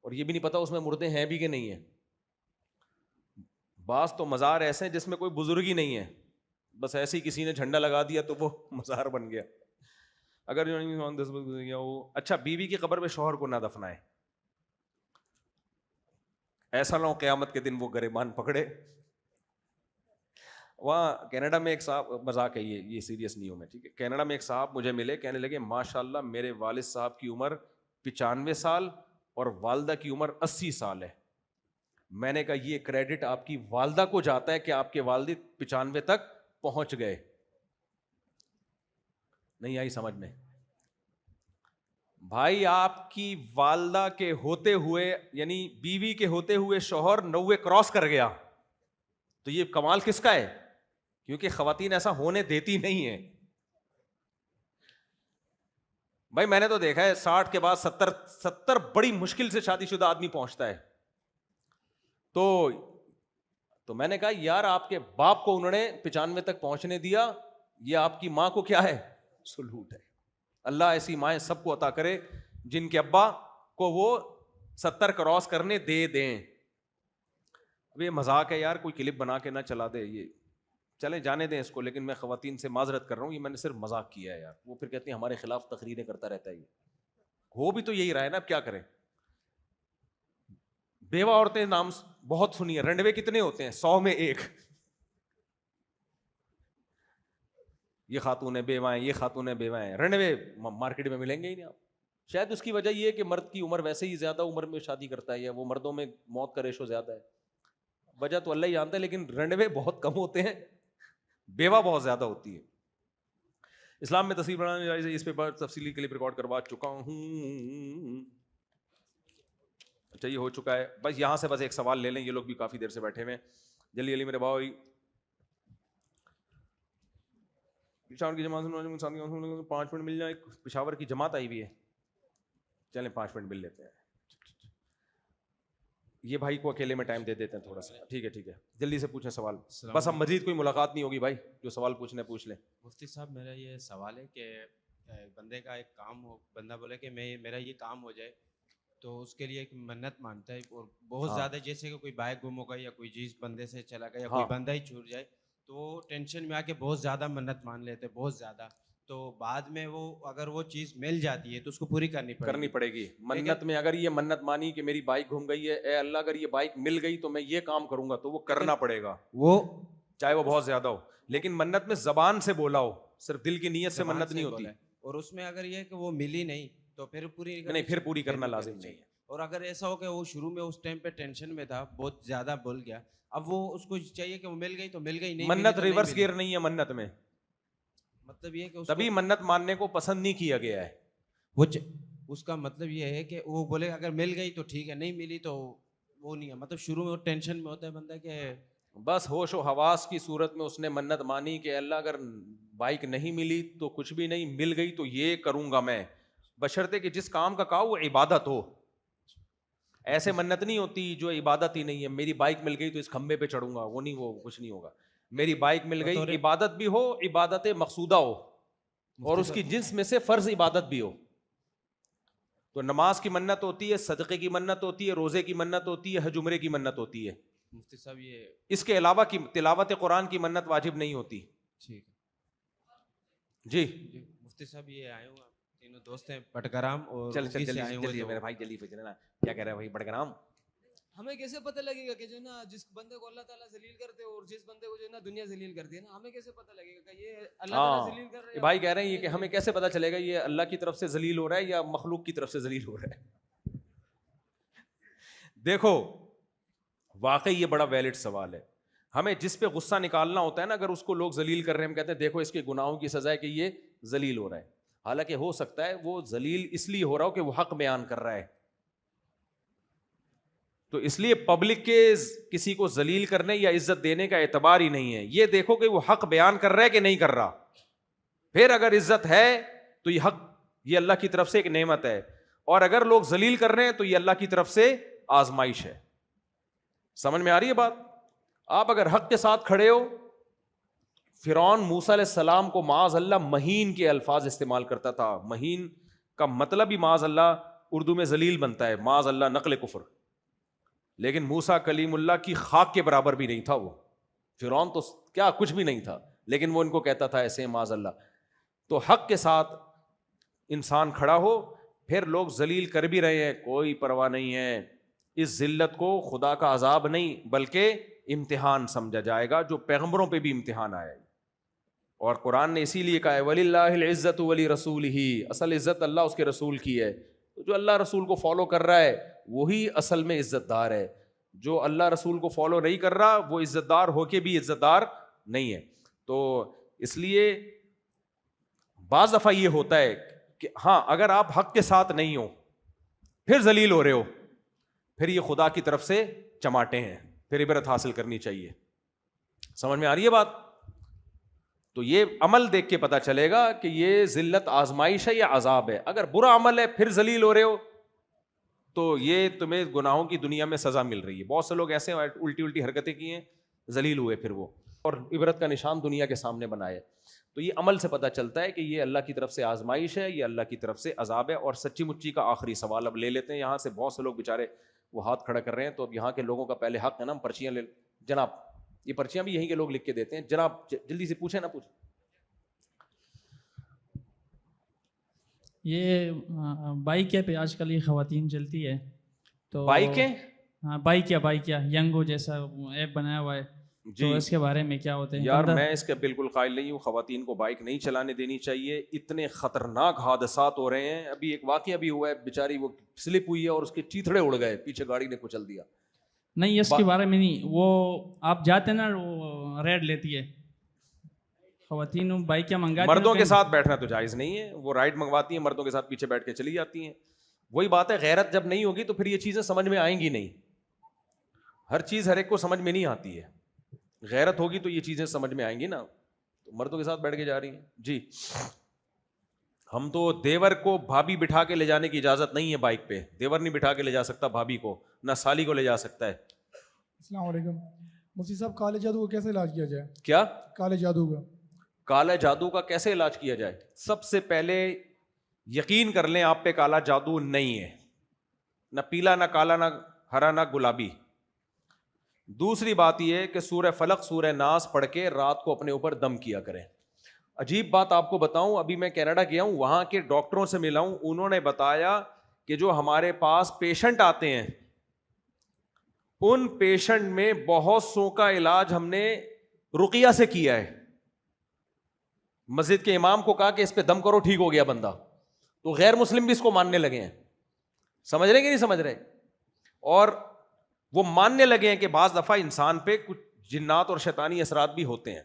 اور یہ بھی نہیں پتا اس میں مردے ہیں بھی کہ نہیں ہیں. بعض تو مزار ایسے ہیں جس میں کوئی بزرگ ہی نہیں ہے، بس ایسے ہی کسی نے جھنڈا لگا دیا تو وہ مزار بن گیا. اگر اچھا بیوی کی قبر میں شوہر کو نہ دفنائے، ایسا نہ ہو قیامت کے دن وہ گریبان پکڑے. وہاں کینیڈا میں ایک صاحب، مذاق ہے یہ سیریس نہیں ہوں میں، ٹھیک ہے، کینیڈا میں ایک صاحب مجھے ملے، کہنے لگے ماشاء اللہ میرے والد صاحب کی عمر 95 سال اور والدہ کی عمر 80 سال ہے. میں نے کہا یہ کریڈٹ آپ کی والدہ کو جاتا ہے کہ آپ کے والد 95 تک پہنچ گئے. نہیں آئی سمجھ میں؟ بھائی آپ کی والدہ کے ہوتے ہوئے، یعنی بیوی کے ہوتے ہوئے شوہر 90 کراس کر گیا تو یہ کمال کس کا ہے؟ کیونکہ خواتین ایسا ہونے دیتی نہیں ہیں. بھائی میں نے تو دیکھا ہے 60 کے بعد 70 بڑی مشکل سے شادی شدہ آدمی پہنچتا ہے. تو میں نے کہا یار آپ کے باپ کو انہوں نے 95 تک پہنچنے دیا، یہ آپ کی ماں کو کیا ہے؟ سلوٹ ہے. اللہ ایسی مائیں سب کو عطا کرے جن کے ابا کو وہ 70 کراس کرنے دے دیں. اب یہ مذاق ہے یار، کوئی کلپ بنا کے نہ چلا دے، یہ چلیں جانے دیں اس کو. لیکن میں خواتین سے معذرت کر رہا ہوں، یہ میں نے صرف مذاق کیا ہے یار. وہ پھر کہتے ہیں ہمارے خلاف تقریریں کرتا رہتا ہے. یہ ہو بھی تو یہی رہا ہے نا، اب کیا کریں. بیوہ عورتیں نام بہت سنی ہے، رنڈوے کتنے ہوتے ہیں؟ 100 میں 1. یہ خاتونیں بیوہ ہیں، یہ خاتونیں بیوہ ہیں. رنڈوے مارکیٹ میں ملیں گے ہی نہیں آپ. شاید اس کی وجہ یہ ہے کہ مرد کی عمر ویسے ہی زیادہ عمر میں شادی کرتا ہے، یا وہ مردوں میں موت کا ریشو زیادہ ہے. وجہ تو اللہ ہی جانتا ہے، لیکن رنڈوے بہت کم ہوتے ہیں، بیوہ بہت زیادہ ہوتی ہے. اسلام میں تصویر بنانے جائز ہے، اس پہ تفصیلی کلپ ریکارڈ کروا چکا ہوں. اچھا یہ ہو چکا ہے. بس یہاں سے بس ایک سوال لے لیں، یہ لوگ بھی کافی دیر سے بیٹھے ہوئے ہیں. جلدی جلدی میرے بھائی. پشاور کی جماعت 5 منٹ مل جائے. پشاور کی جماعت آئی ہوئی ہے، چلیں 5 منٹ مل لیتے ہیں. یہ بھائی کو اکیلے میں ٹائم دے دیتے ہیں تھوڑا سا. ٹھیک ہے ٹھیک ہے، جلدی سے پوچھیں سوال. بس اب مزید کوئی ملاقات نہیں ہوگی بھائی، جو سوال پوچھنے پوچھ لیں. مفتی صاحب میرا یہ سوال ہے کہ بندے کا ایک کام ہو، بندہ بولے کہ میرا یہ کام ہو جائے تو اس کے لیے ایک منت مانتا ہے، اور بہت زیادہ جیسے کہ کوئی بائک گم ہو گئی یا کوئی چیز بندے سے چلا گیا یا کوئی بندہ ہی چھوٹ جائے تو وہ ٹینشن میں آ کے بہت زیادہ منت مان لیتے، بہت زیادہ. تو بعد میں وہ اگر وہ چیز مل جاتی ہے تو اس کو پوری کرنی پڑے گی. منت میں اگر یہ منت مانی کہ میری بائک گم گئی ہے، اے اللہ اگر یہ بائک مل گئی تو میں یہ کام کروں گا، تو وہ کرنا پڑے گا، وہ چاہے وہ بہت زیادہ ہو. لیکن منت میں زبان سے بولا ہو، صرف دل کی نیت سے منت نہیں ہوتی. اور اس میں اگر یہ کہ وہ ملی نہیں تو پھر پوری نہیں، پھر پوری کرنا لازم نہیں ہے. اور اگر ایسا ہو کہ وہ شروع میں اس ٹائم پہ ٹینشن میں تھا، بہت زیادہ بول گیا، اب وہ اس کو چاہیے کہ وہ مل گئی تو مل گئی، نہیں منت ریورس گیئر نہیں ہے منت میں. مطلب یہ کہ تبھی منت ماننے کو پسند نہیں کیا گیا ہے. وہ اس کا مطلب یہ ہے کہ وہ بولے اگر مل گئی تو ٹھیک ہے، نہیں ملی تو وہ نہیں ہے. مطلب شروع میں وہ ٹینشن میں ہوتا ہے بندہ کہ بس ہوش و حواس کی صورت میں اس نے منت مانی کہ اللہ اگر بائک نہیں ملی تو کچھ بھی نہیں، مل گئی تو یہ کروں گا میں، بشرطے کہ جس کام کا کہا وہ عبادت ہو. ایسے منت نہیں ہوتی جو عبادت ہی نہیں ہے. میری بائک مل گئی تو اس کھمبے پہ چڑھوں گا، وہ نہیں، وہ کچھ نہیں ہوگا. میری بائک مل گئی، عبادت بھی ہو، عبادت مقصودہ ہو، اور اس کی جنس میں سے فرض عبادت بھی ہو. تو نماز کی منت ہوتی ہے، صدقے کی منت ہوتی ہے، روزے کی منت ہوتی ہے، حج عمرے کی منت ہوتی ہے. مفتی صاحب یہ اس کے علاوہ کی تلاوت قرآن کی منت واجب نہیں ہوتی. ٹھیک ہے جی مفتی صاحب یہ آئے ہوں، تینوں دوست ہیں بٹگرام، اور جلدی میرے بھائی جلدی پہنچنا. کیا کہہ رہے ہیں بھائی بٹگرام؟ ہمیں کیسے پتہ لگے گا کہ جو ہے نا جس بندے کو اللہ تعالیٰ ذلیل کرتے اور جس بندے کو جو ہے نا دنیا ذلیل کرتی ہے نا، ہمیں کیسے پتہ لگے گا کہ یہ اللہ تعالیٰ ذلیل کر رہے ہیں؟ بھائی کہہ رہے ہیں یہ کہ ہمیں کیسے پتہ چلے گا یہ اللہ کی طرف سے ذلیل ہو رہا ہے یا مخلوق کی طرف سے ذلیل ہو رہا ہے؟ دیکھو واقعی یہ بڑا ویلڈ سوال ہے. ہمیں جس پہ غصہ نکالنا ہوتا ہے نا، اگر اس کو لوگ ذلیل کر رہے ہیں، ہم کہتے ہیں دیکھو اس کے گناہوں کی سزا ہے کہ یہ ذلیل ہو رہا ہے. حالانکہ ہو سکتا ہے وہ ذلیل اس لیے ہو رہا ہو کہ وہ حق بیان کر رہا ہے. تو اس لیے پبلک کے کسی کو ذلیل کرنے یا عزت دینے کا اعتبار ہی نہیں ہے. یہ دیکھو کہ وہ حق بیان کر رہا ہے کہ نہیں کر رہا. پھر اگر عزت ہے تو یہ حق، یہ اللہ کی طرف سے ایک نعمت ہے، اور اگر لوگ ذلیل کر رہے ہیں تو یہ اللہ کی طرف سے آزمائش ہے. سمجھ میں آ رہی ہے بات؟ آپ اگر حق کے ساتھ کھڑے ہو، فرعون موسیٰ علیہ السلام کو معاذ اللہ مہین کے الفاظ استعمال کرتا تھا. مہین کا مطلب ہی معاذ اللہ اردو میں ذلیل بنتا ہے، معاذ اللہ نقل کفر. لیکن موسیٰ کلیم اللہ کی خاک کے برابر بھی نہیں تھا وہ. فرعون تو کیا کچھ بھی نہیں تھا، لیکن وہ ان کو کہتا تھا ایسے معاذ اللہ. تو حق کے ساتھ انسان کھڑا ہو، پھر لوگ ذلیل کر بھی رہے ہیں، کوئی پرواہ نہیں ہے. اس ذلت کو خدا کا عذاب نہیں بلکہ امتحان سمجھا جائے گا، جو پیغمبروں پہ بھی امتحان آیا ہے. اور قرآن نے اسی لیے کہا ہے وَلِلَّهِ الْعِزَّةُ وَلِرَسُولِهِ، اصل عزت اللہ اس کے رسول کی ہے. تو جو اللہ رسول کو فالو کر رہا ہے وہی اصل میں عزت دار ہے. جو اللہ رسول کو فالو نہیں کر رہا وہ عزت دار ہو کے بھی عزت دار نہیں ہے. تو اس لیے بعض دفعہ یہ ہوتا ہے کہ ہاں اگر آپ حق کے ساتھ نہیں ہو پھر ذلیل ہو رہے ہو، پھر یہ خدا کی طرف سے چماٹے ہیں، پھر عبرت حاصل کرنی چاہیے. سمجھ میں آ رہی ہے بات؟ تو یہ عمل دیکھ کے پتا چلے گا کہ یہ ذلت آزمائش ہے یا عذاب ہے. اگر برا عمل ہے پھر ذلیل ہو رہے ہو تو یہ تمہیں گناہوں کی دنیا میں سزا مل رہی ہے. بہت سے لوگ ایسے الٹی الٹی حرکتیں کی ہیں، ذلیل ہوئے پھر وہ، اور عبرت کا نشان دنیا کے سامنے بنائے. تو یہ عمل سے پتہ چلتا ہے کہ یہ اللہ کی طرف سے آزمائش ہے، یہ اللہ کی طرف سے عذاب ہے. اور سچی مچی کا آخری سوال اب لے لیتے ہیں. یہاں سے بہت سے لوگ بیچارے وہ ہاتھ کھڑا کر رہے ہیں، تو اب یہاں کے لوگوں کا پہلے حق ہے نا، ہم پرچیاں لے. جناب یہ پرچیاں بھی یہیں کے لوگ لکھ کے دیتے ہیں. جناب جلدی سے پوچھیں نا. یہ بائک پہ آج کل یہ خواتین چلتی ہے تو بائکیں، ہاں بائک ینگو جیسا ایپ بنایا ہوا ہے، تو اس کے بارے میں کیا ہوتے ہیں؟ یار میں اس کا بالکل قائل نہیں ہوں. خواتین کو بائک نہیں چلانے دینی چاہیے. اتنے خطرناک حادثات ہو رہے ہیں. ابھی ایک واقعہ بھی ہوا ہے، بیچاری وہ سلپ ہوئی ہے اور اس کے چیتھڑے اڑ گئے، پیچھے گاڑی نے کچل دیا. نہیں اس کے بارے میں نہیں، وہ آپ جاتے ہیں نا وہ ریڈ لیتی ہے خواتین بائکیں منگاتی ہیں. مردوں کے ساتھ بیٹھنا تو جائز نہیں ہے. وہ رائڈ منگواتی ہیں، مردوں کے ساتھ پیچھے بیٹھ کے چلی جاتی ہیں. وہی بات ہے، غیرت جب نہیں ہوگی تو پھر یہ چیزیں سمجھ میں آئیں گی نہیں. ہر چیز ہر ایک کو سمجھ میں نہیں آتی ہے. غیرت ہوگی تو یہ چیزیں سمجھ میں آئیں گی نا. تو مردوں کے ساتھ بیٹھ کے جا رہی ہیں. جی ہم تو دیور کو بھابھی بٹھا کے لے جانے کی اجازت نہیں ہے بائک پہ. دیور نہیں بٹھا کے لے جا سکتا بھابھی کو، نہ سالی کو لے جا سکتا ہے. السلام علیکم مفتی صاحب، کالے جادو کا کیسے علاج کیا جائے؟ کیا کالے جادو کا؟ کالا جادو کا کیسے علاج کیا جائے؟ سب سے پہلے یقین کر لیں آپ پہ کالا جادو نہیں ہے، نہ پیلا، نہ کالا، نہ ہرا، نہ گلابی. دوسری بات یہ ہے کہ سورہ فلق سورہ ناس پڑھ کے رات کو اپنے اوپر دم کیا کریں. عجیب بات آپ کو بتاؤں، ابھی میں کینیڈا گیا ہوں، وہاں کے ڈاکٹروں سے ملا ہوں، انہوں نے بتایا کہ جو ہمارے پاس پیشنٹ آتے ہیں ان پیشنٹ میں بہت سو کا علاج ہم نے رقیہ سے کیا ہے. مسجد کے امام کو کہا کہ اس پہ دم کرو، ٹھیک ہو گیا بندہ. تو غیر مسلم بھی اس کو ماننے لگے ہیں. سمجھ رہے کہ نہیں سمجھ رہے؟ اور وہ ماننے لگے ہیں کہ بعض دفعہ انسان پہ کچھ جنات اور شیطانی اثرات بھی ہوتے ہیں.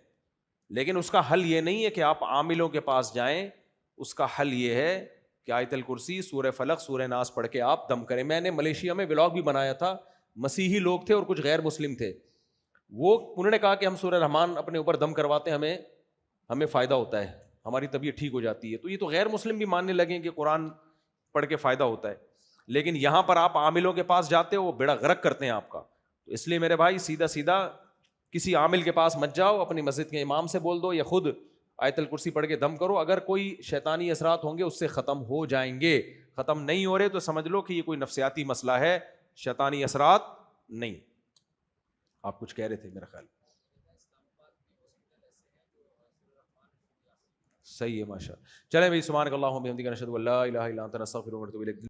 لیکن اس کا حل یہ نہیں ہے کہ آپ عاملوں کے پاس جائیں. اس کا حل یہ ہے کہ آیت الکرسی، سورہ فلق، سورہ ناس پڑھ کے آپ دم کریں. میں نے ملیشیا میں ولاگ بھی بنایا تھا، مسیحی لوگ تھے اور کچھ غیر مسلم تھے. انہوں نے کہا کہ ہم سورہ رحمان اپنے اوپر دم کرواتے ہیں، ہمیں فائدہ ہوتا ہے، ہماری طبیعت ٹھیک ہو جاتی ہے. تو یہ تو غیر مسلم بھی ماننے لگے کہ قرآن پڑھ کے فائدہ ہوتا ہے. لیکن یہاں پر آپ عاملوں کے پاس جاتے ہو، وہ بیڑا غرق کرتے ہیں آپ کا. تو اس لیے میرے بھائی سیدھا سیدھا کسی عامل کے پاس مت جاؤ، اپنی مسجد کے امام سے بول دو یا خود آیت الکرسی پڑھ کے دم کرو. اگر کوئی شیطانی اثرات ہوں گے اس سے ختم ہو جائیں گے. ختم نہیں ہو رہے تو سمجھ لو کہ یہ کوئی نفسیاتی مسئلہ ہے، شیطانی اثرات نہیں. آپ کچھ کہہ رہے تھے میرا خیال. صحیح ہے، ماشاء اللہ. چلیں بھائی، سبحانک اللہم و بحمدک، نشہد ان لا الہ الا انت، نستغفرک ونتوب الیک.